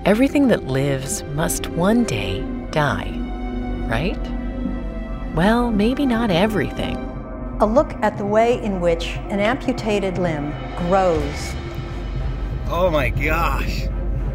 Everything that lives must one day die, right? Well, maybe not everything. A look at the way in which an amputated limb grows. Oh my gosh.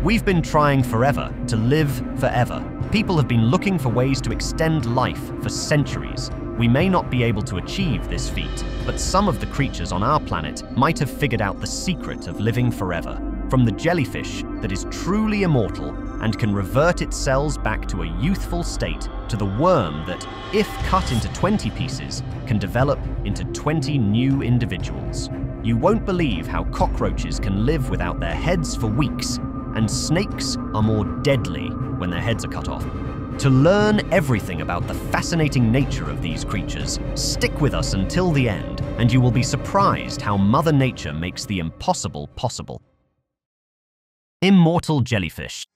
We've been trying forever to live forever. People have been looking for ways to extend life for centuries. We may not be able to achieve this feat, but some of the creatures on our planet might have figured out the secret of living forever. From the jellyfish that is truly immortal and can revert its cells back to a youthful state, to the worm that, if cut into 20 pieces, can develop into 20 new individuals. You won't believe how cockroaches can live without their heads for weeks, and snakes are more deadly when their heads are cut off. To learn everything about the fascinating nature of these creatures, stick with us until the end, and you will be surprised how Mother Nature makes the impossible possible. Immortal jellyfish.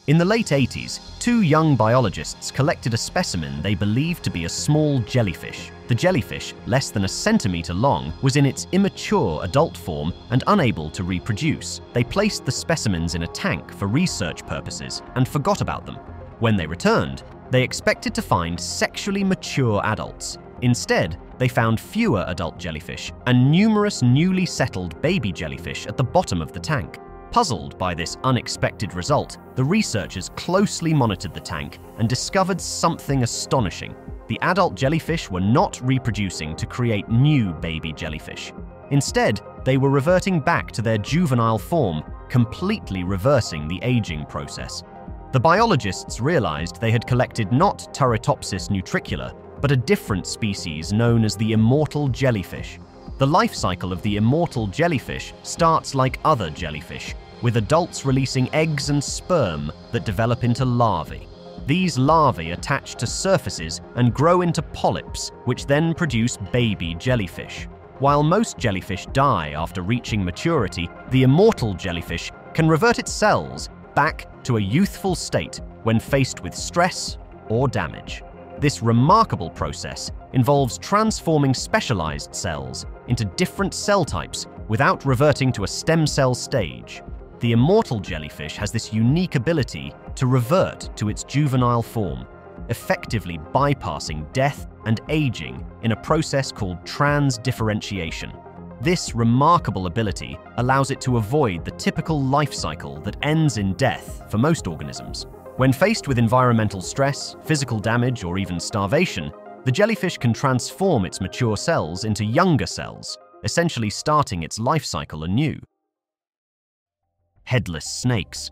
In the late 80s, two young biologists collected a specimen they believed to be a small jellyfish. The jellyfish, less than a centimeter long, was in its immature adult form and unable to reproduce. They placed the specimens in a tank for research purposes and forgot about them. When they returned, they expected to find sexually mature adults. Instead, they found fewer adult jellyfish and numerous newly settled baby jellyfish at the bottom of the tank. Puzzled by this unexpected result, the researchers closely monitored the tank and discovered something astonishing. The adult jellyfish were not reproducing to create new baby jellyfish. Instead, they were reverting back to their juvenile form, completely reversing the aging process. The biologists realized they had collected not Turritopsis nutricula, but a different species known as the immortal jellyfish. The life cycle of the immortal jellyfish starts like other jellyfish, with adults releasing eggs and sperm that develop into larvae. These larvae attach to surfaces and grow into polyps, which then produce baby jellyfish. While most jellyfish die after reaching maturity, the immortal jellyfish can revert its cells back to a youthful state when faced with stress or damage. This remarkable process involves transforming specialized cells into different cell types without reverting to a stem cell stage. The immortal jellyfish has this unique ability to revert to its juvenile form, effectively bypassing death and aging in a process called transdifferentiation. This remarkable ability allows it to avoid the typical life cycle that ends in death for most organisms. When faced with environmental stress, physical damage, or even starvation, the jellyfish can transform its mature cells into younger cells, essentially starting its life cycle anew. Headless snakes.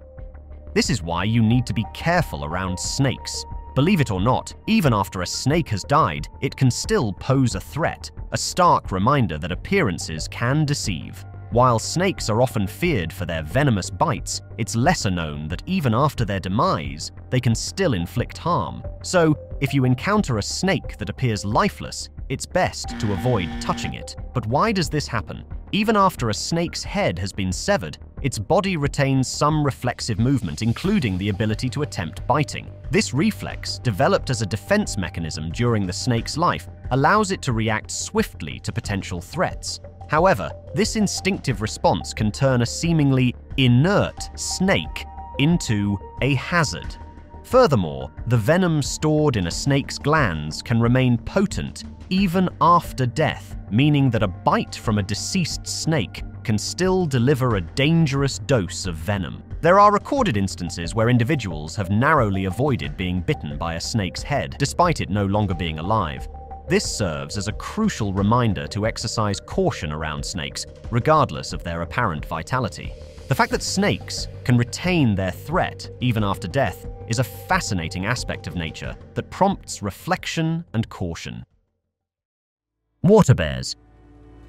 This is why you need to be careful around snakes. Believe it or not, even after a snake has died, it can still pose a threat, a stark reminder that appearances can deceive. While snakes are often feared for their venomous bites, it's lesser known that even after their demise, they can still inflict harm. So, if you encounter a snake that appears lifeless, it's best to avoid touching it. But why does this happen? Even after a snake's head has been severed, its body retains some reflexive movement, including the ability to attempt biting. This reflex, developed as a defense mechanism during the snake's life, allows it to react swiftly to potential threats. However, this instinctive response can turn a seemingly inert snake into a hazard. Furthermore, the venom stored in a snake's glands can remain potent even after death, meaning that a bite from a deceased snake can still deliver a dangerous dose of venom. There are recorded instances where individuals have narrowly avoided being bitten by a snake's head, despite it no longer being alive. This serves as a crucial reminder to exercise caution around snakes, regardless of their apparent vitality. The fact that snakes can retain their threat even after death is a fascinating aspect of nature that prompts reflection and caution. Water bears.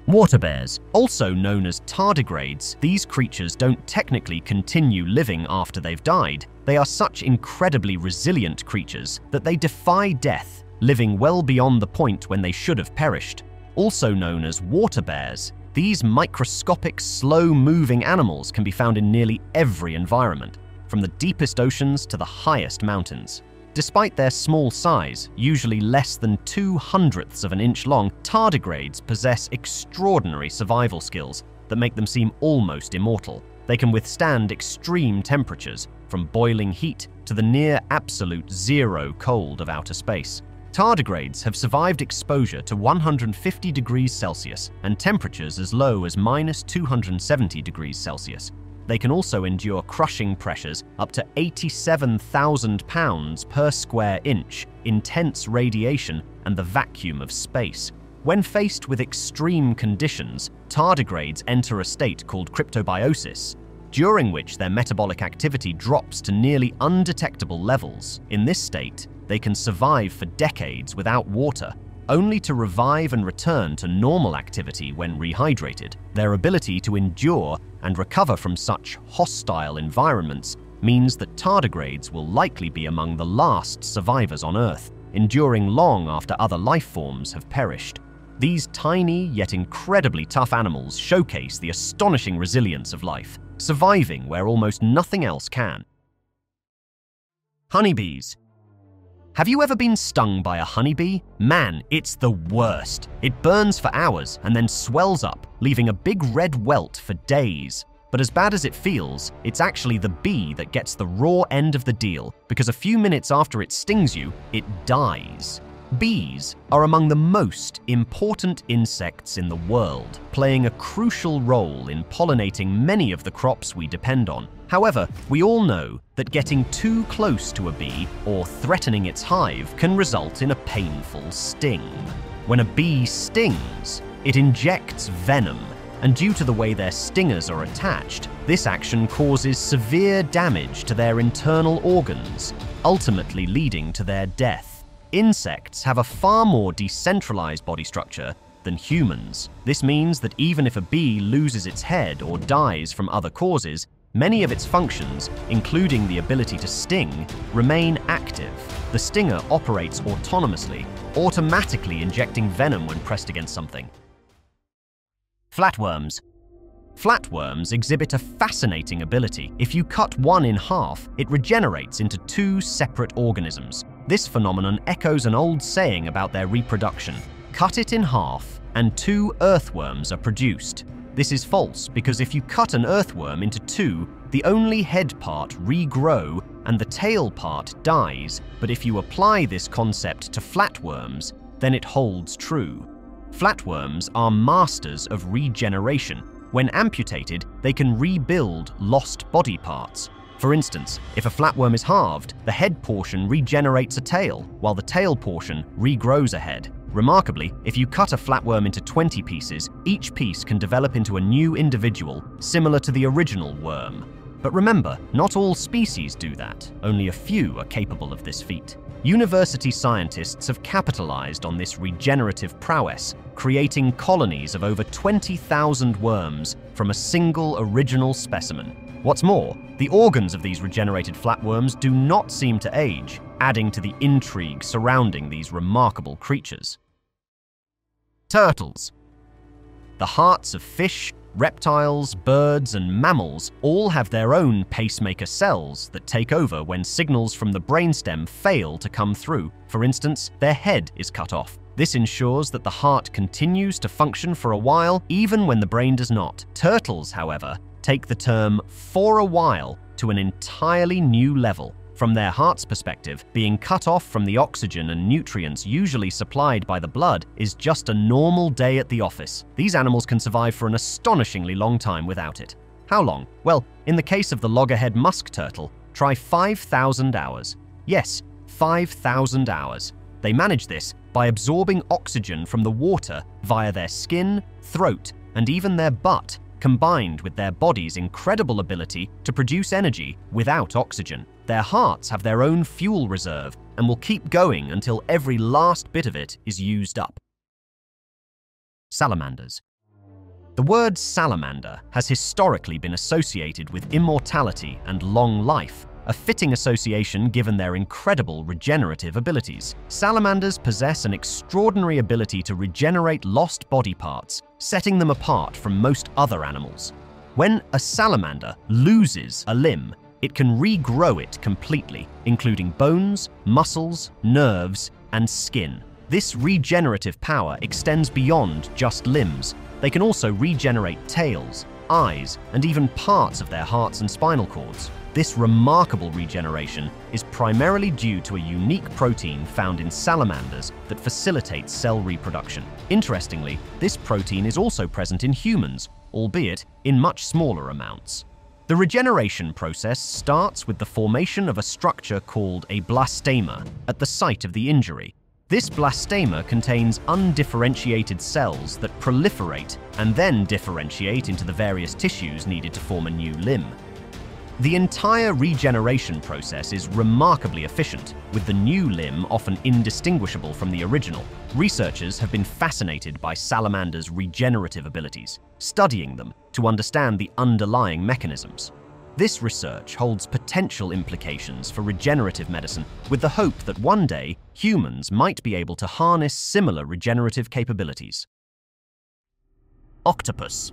Water bears, also known as tardigrades, these creatures don't technically continue living after they've died. They are such incredibly resilient creatures that they defy death, living well beyond the point when they should have perished. Also known as water bears, these microscopic, slow-moving animals can be found in nearly every environment, from the deepest oceans to the highest mountains. Despite their small size, usually less than 2/100ths of an inch long, tardigrades possess extraordinary survival skills that make them seem almost immortal. They can withstand extreme temperatures, from boiling heat to the near absolute zero cold of outer space. Tardigrades have survived exposure to 150 degrees Celsius and temperatures as low as -270 degrees Celsius. They can also endure crushing pressures up to 87,000 pounds per square inch, intense radiation, and the vacuum of space. When faced with extreme conditions, tardigrades enter a state called cryptobiosis, during which their metabolic activity drops to nearly undetectable levels. In this state, they can survive for decades without water, only to revive and return to normal activity when rehydrated. Their ability to endure and recover from such hostile environments means that tardigrades will likely be among the last survivors on Earth, enduring long after other life forms have perished. These tiny yet incredibly tough animals showcase the astonishing resilience of life, surviving where almost nothing else can. Honeybees. Have you ever been stung by a honeybee? Man, it's the worst. It burns for hours and then swells up, leaving a big red welt for days. But as bad as it feels, it's actually the bee that gets the raw end of the deal, because a few minutes after it stings you, it dies. Bees are among the most important insects in the world, playing a crucial role in pollinating many of the crops we depend on. However, we all know that getting too close to a bee or threatening its hive can result in a painful sting. When a bee stings, it injects venom, and due to the way their stingers are attached, this action causes severe damage to their internal organs, ultimately leading to their death. Insects have a far more decentralized body structure than humans. This means that even if a bee loses its head or dies from other causes, many of its functions, including the ability to sting, remain active. The stinger operates autonomously, automatically injecting venom when pressed against something. Flatworms. Flatworms exhibit a fascinating ability. If you cut one in half, it regenerates into two separate organisms. This phenomenon echoes an old saying about their reproduction: cut it in half, and two earthworms are produced. This is false, because if you cut an earthworm into two, the only head part regrow and the tail part dies. But if you apply this concept to flatworms, then it holds true. Flatworms are masters of regeneration. When amputated, they can rebuild lost body parts. For instance, if a flatworm is halved, the head portion regenerates a tail, while the tail portion regrows a head. Remarkably, if you cut a flatworm into 20 pieces, each piece can develop into a new individual, similar to the original worm. But remember, not all species do that. Only a few are capable of this feat. University scientists have capitalized on this regenerative prowess, creating colonies of over 20,000 worms from a single original specimen. What's more, the organs of these regenerated flatworms do not seem to age, adding to the intrigue surrounding these remarkable creatures. Turtles. The hearts of fish, reptiles, birds, and mammals all have their own pacemaker cells that take over when signals from the brainstem fail to come through. For instance, their head is cut off. This ensures that the heart continues to function for a while, even when the brain does not. Turtles, however, take the term "for a while" to an entirely new level. From their heart's perspective, being cut off from the oxygen and nutrients usually supplied by the blood is just a normal day at the office. These animals can survive for an astonishingly long time without it. How long? Well, in the case of the loggerhead musk turtle, try 5,000 hours. Yes, 5,000 hours. They manage this by absorbing oxygen from the water via their skin, throat, and even their butt, combined with their body's incredible ability to produce energy without oxygen. Their hearts have their own fuel reserve and will keep going until every last bit of it is used up. Salamanders. The word salamander has historically been associated with immortality and long life, a fitting association given their incredible regenerative abilities. Salamanders possess an extraordinary ability to regenerate lost body parts, setting them apart from most other animals. When a salamander loses a limb, it can regrow it completely, including bones, muscles, nerves, and skin. This regenerative power extends beyond just limbs. They can also regenerate tails, eyes, and even parts of their hearts and spinal cords. This remarkable regeneration is primarily due to a unique protein found in salamanders that facilitates cell reproduction. Interestingly, this protein is also present in humans, albeit in much smaller amounts. The regeneration process starts with the formation of a structure called a blastema at the site of the injury. This blastema contains undifferentiated cells that proliferate and then differentiate into the various tissues needed to form a new limb. The entire regeneration process is remarkably efficient, with the new limb often indistinguishable from the original. Researchers have been fascinated by salamanders' regenerative abilities, studying them to understand the underlying mechanisms. This research holds potential implications for regenerative medicine, with the hope that one day humans might be able to harness similar regenerative capabilities. Octopus.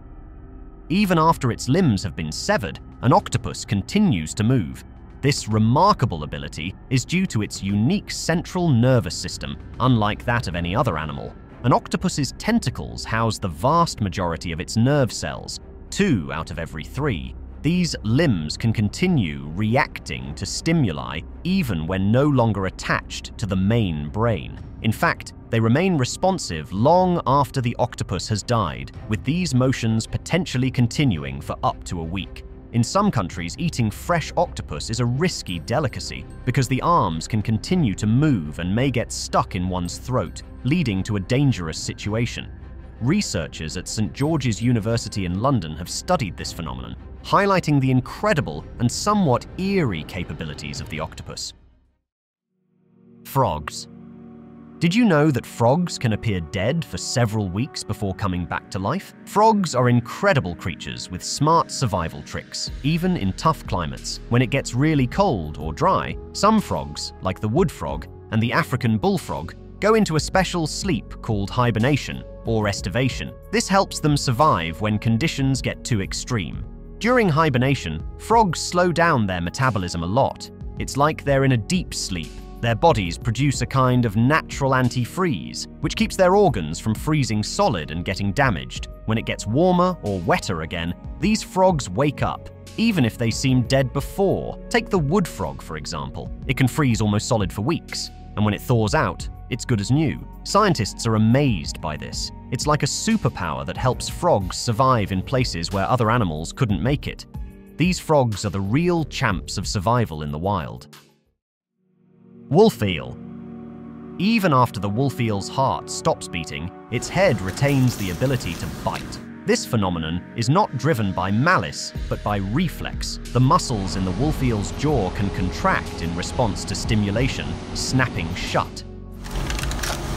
Even after its limbs have been severed, an octopus continues to move. This remarkable ability is due to its unique central nervous system, unlike that of any other animal. An octopus's tentacles house the vast majority of its nerve cells, 2 out of every 3. These limbs can continue reacting to stimuli even when no longer attached to the main brain. In fact, they remain responsive long after the octopus has died, with these motions potentially continuing for up to a week. In some countries, eating fresh octopus is a risky delicacy because the arms can continue to move and may get stuck in one's throat, leading to a dangerous situation. Researchers at St. George's University in London have studied this phenomenon, highlighting the incredible and somewhat eerie capabilities of the octopus. Frogs. Did you know that frogs can appear dead for several weeks before coming back to life? Frogs are incredible creatures with smart survival tricks, even in tough climates. When it gets really cold or dry, some frogs, like the wood frog and the African bullfrog, go into a special sleep called hibernation or estivation. This helps them survive when conditions get too extreme. During hibernation, frogs slow down their metabolism a lot. It's like they're in a deep sleep. Their bodies produce a kind of natural antifreeze, which keeps their organs from freezing solid and getting damaged. When it gets warmer or wetter again, these frogs wake up, even if they seem dead before. Take the wood frog, for example. It can freeze almost solid for weeks, and when it thaws out, it's good as new. Scientists are amazed by this. It's like a superpower that helps frogs survive in places where other animals couldn't make it. These frogs are the real champs of survival in the wild. Wolf eel. Even after the wolf eel's heart stops beating, its head retains the ability to bite. This phenomenon is not driven by malice, but by reflex. The muscles in the wolf eel's jaw can contract in response to stimulation, snapping shut.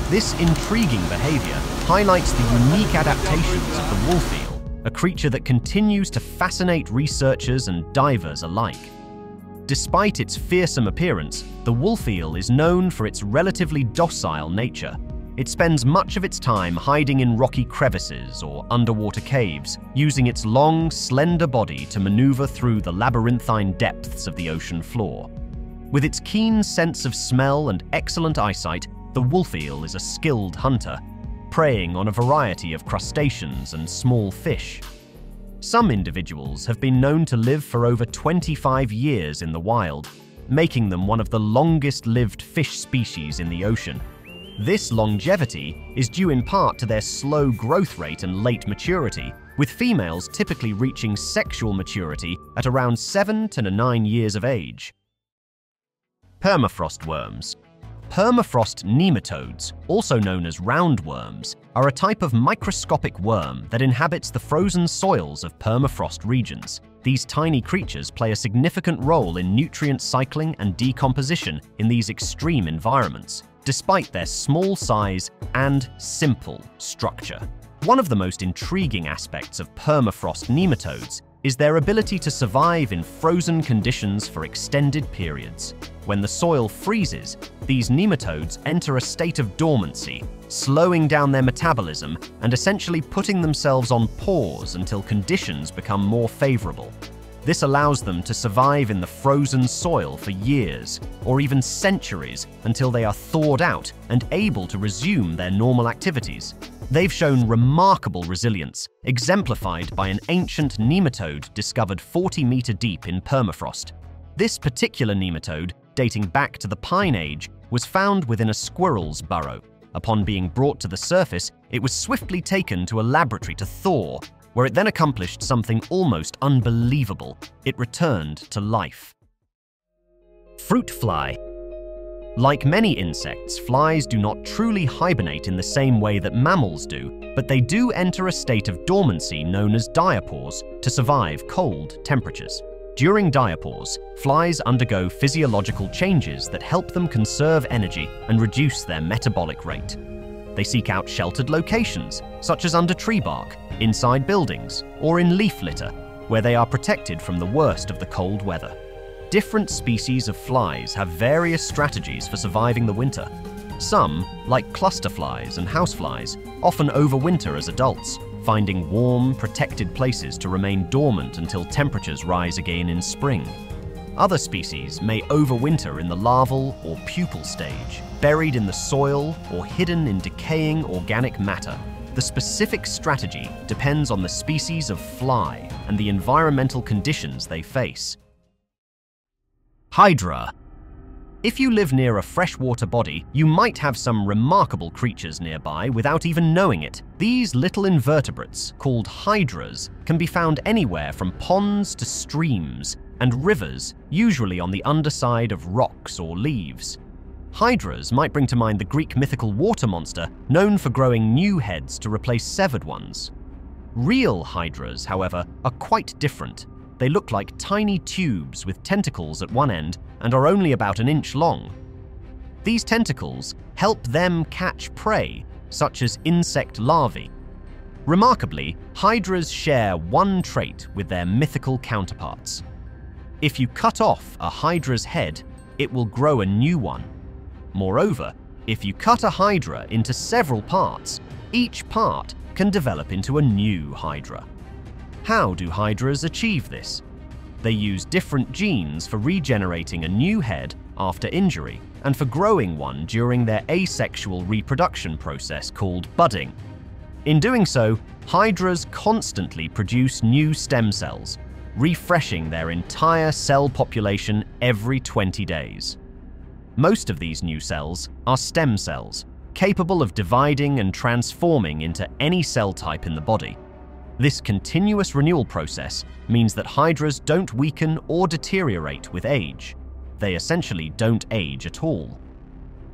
This intriguing behavior highlights the unique adaptations of the wolf eel, a creature that continues to fascinate researchers and divers alike. Despite its fearsome appearance, the wolf eel is known for its relatively docile nature. It spends much of its time hiding in rocky crevices or underwater caves, using its long, slender body to maneuver through the labyrinthine depths of the ocean floor. With its keen sense of smell and excellent eyesight, the wolf eel is a skilled hunter, preying on a variety of crustaceans and small fish. Some individuals have been known to live for over 25 years in the wild, making them one of the longest-lived fish species in the ocean. This longevity is due in part to their slow growth rate and late maturity, with females typically reaching sexual maturity at around 7 to 9 years of age. Permafrost worms. Permafrost nematodes, also known as roundworms, are a type of microscopic worm that inhabits the frozen soils of permafrost regions. These tiny creatures play a significant role in nutrient cycling and decomposition in these extreme environments, despite their small size and simple structure. One of the most intriguing aspects of permafrost nematodes is their ability to survive in frozen conditions for extended periods. When the soil freezes, these nematodes enter a state of dormancy, slowing down their metabolism and essentially putting themselves on pause until conditions become more favorable. This allows them to survive in the frozen soil for years, or even centuries, until they are thawed out and able to resume their normal activities. They've shown remarkable resilience, exemplified by an ancient nematode discovered 40-meter deep in permafrost. This particular nematode, dating back to the Pine Age, was found within a squirrel's burrow. Upon being brought to the surface, it was swiftly taken to a laboratory to thaw, where it then accomplished something almost unbelievable. It returned to life. Fruit fly. Like many insects, flies do not truly hibernate in the same way that mammals do, but they do enter a state of dormancy known as diapause to survive cold temperatures. During diapause, flies undergo physiological changes that help them conserve energy and reduce their metabolic rate. They seek out sheltered locations, such as under tree bark, inside buildings, or in leaf litter, where they are protected from the worst of the cold weather. Different species of flies have various strategies for surviving the winter. Some, like cluster flies and houseflies, often overwinter as adults, finding warm, protected places to remain dormant until temperatures rise again in spring. Other species may overwinter in the larval or pupal stage, buried in the soil or hidden in decaying organic matter. The specific strategy depends on the species of fly and the environmental conditions they face. Hydra. If you live near a freshwater body, you might have some remarkable creatures nearby without even knowing it. These little invertebrates, called hydras, can be found anywhere from ponds to streams and rivers, usually on the underside of rocks or leaves. Hydras might bring to mind the Greek mythical water monster, known for growing new heads to replace severed ones. Real hydras, however, are quite different. They look like tiny tubes with tentacles at one end and are only about an inch long. These tentacles help them catch prey, such as insect larvae. Remarkably, hydras share one trait with their mythical counterparts. If you cut off a hydra's head, it will grow a new one. Moreover, if you cut a hydra into several parts, each part can develop into a new hydra. How do hydras achieve this? They use different genes for regenerating a new head after injury and for growing one during their asexual reproduction process called budding. In doing so, hydras constantly produce new stem cells, refreshing their entire cell population every 20 days. Most of these new cells are stem cells, capable of dividing and transforming into any cell type in the body. This continuous renewal process means that hydras don't weaken or deteriorate with age. They essentially don't age at all.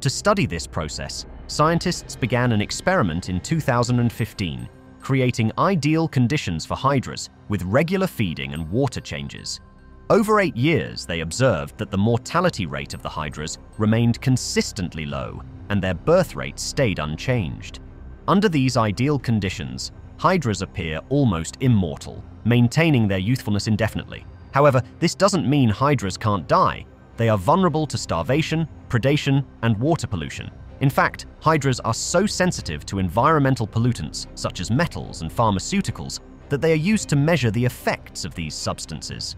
To study this process, scientists began an experiment in 2015, creating ideal conditions for hydras with regular feeding and water changes. Over 8 years, they observed that the mortality rate of the hydras remained consistently low and their birth rate stayed unchanged. Under these ideal conditions, hydras appear almost immortal, maintaining their youthfulness indefinitely. However, this doesn't mean hydras can't die. They are vulnerable to starvation, predation, and water pollution. In fact, hydras are so sensitive to environmental pollutants, such as metals and pharmaceuticals, that they are used to measure the effects of these substances.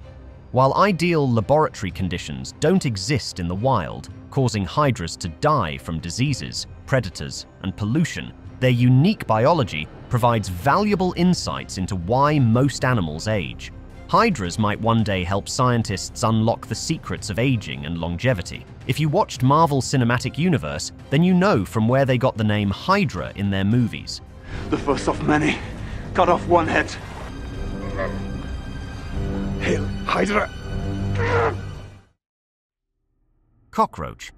While ideal laboratory conditions don't exist in the wild, causing hydras to die from diseases, predators, and pollution, their unique biology provides valuable insights into why most animals age. Hydras might one day help scientists unlock the secrets of aging and longevity. If you watched Marvel Cinematic Universe, then you know from where they got the name Hydra in their movies. The first of many. Cut off one head. Hail, Hydra! Cockroach.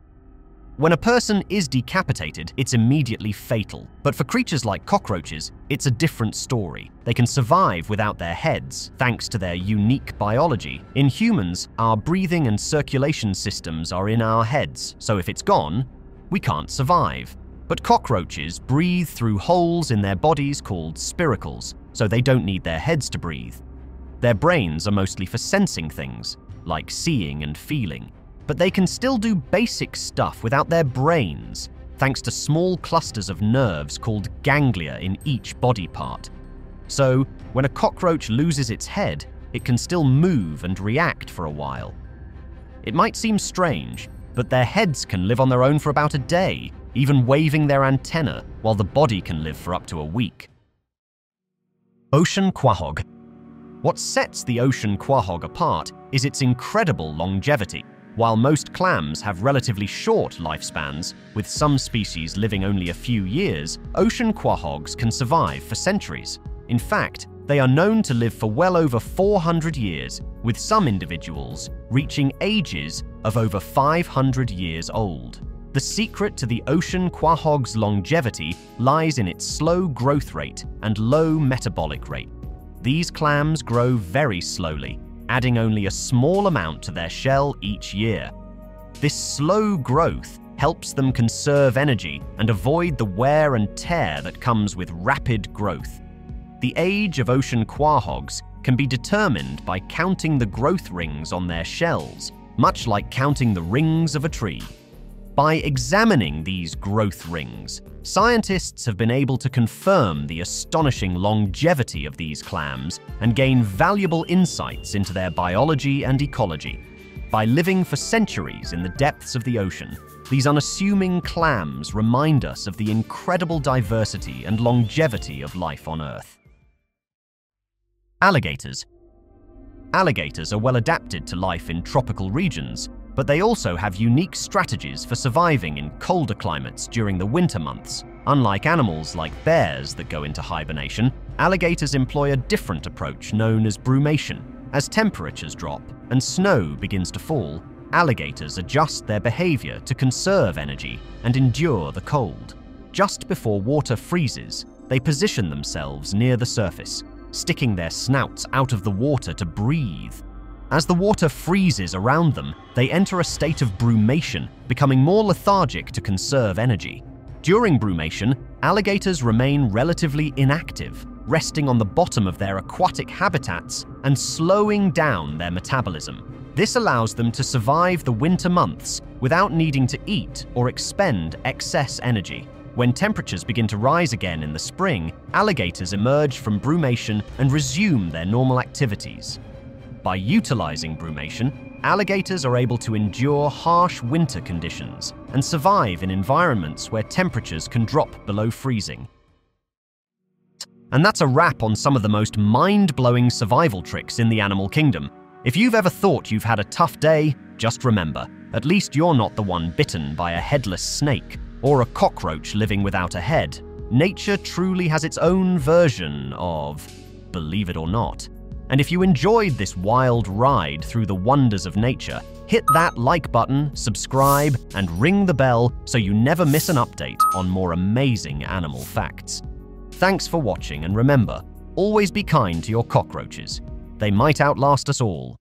When a person is decapitated, it's immediately fatal. But for creatures like cockroaches, it's a different story. They can survive without their heads, thanks to their unique biology. In humans, our breathing and circulation systems are in our heads, so if it's gone, we can't survive. But cockroaches breathe through holes in their bodies called spiracles, so they don't need their heads to breathe. Their brains are mostly for sensing things, like seeing and feeling. But they can still do basic stuff without their brains, thanks to small clusters of nerves called ganglia in each body part. So, when a cockroach loses its head, it can still move and react for a while. It might seem strange, but their heads can live on their own for about a day, even waving their antenna, while the body can live for up to a week. Ocean quahog. What sets the ocean quahog apart is its incredible longevity. While most clams have relatively short lifespans, with some species living only a few years, ocean quahogs can survive for centuries. In fact, they are known to live for well over 400 years, with some individuals reaching ages of over 500 years old. The secret to the ocean quahog's longevity lies in its slow growth rate and low metabolic rate. These clams grow very slowly, adding only a small amount to their shell each year. This slow growth helps them conserve energy and avoid the wear and tear that comes with rapid growth. The age of ocean quahogs can be determined by counting the growth rings on their shells, much like counting the rings of a tree. By examining these growth rings, scientists have been able to confirm the astonishing longevity of these clams and gain valuable insights into their biology and ecology. By living for centuries in the depths of the ocean, these unassuming clams remind us of the incredible diversity and longevity of life on Earth. Alligators. Alligators are well adapted to life in tropical regions, but they also have unique strategies for surviving in colder climates during the winter months. Unlike animals like bears that go into hibernation, alligators employ a different approach known as brumation. As temperatures drop and snow begins to fall, alligators adjust their behavior to conserve energy and endure the cold. Just before water freezes, they position themselves near the surface, sticking their snouts out of the water to breathe. As the water freezes around them, they enter a state of brumation, becoming more lethargic to conserve energy. During brumation, alligators remain relatively inactive, resting on the bottom of their aquatic habitats and slowing down their metabolism. This allows them to survive the winter months without needing to eat or expend excess energy. When temperatures begin to rise again in the spring, alligators emerge from brumation and resume their normal activities. By utilizing brumation, alligators are able to endure harsh winter conditions and survive in environments where temperatures can drop below freezing. And that's a wrap on some of the most mind-blowing survival tricks in the animal kingdom. If you've ever thought you've had a tough day, just remember, at least you're not the one bitten by a headless snake or a cockroach living without a head. Nature truly has its own version of believe it or not. And if you enjoyed this wild ride through the wonders of nature, hit that like button, subscribe, and ring the bell so you never miss an update on more amazing animal facts. Thanks for watching, and remember, always be kind to your cockroaches. They might outlast us all.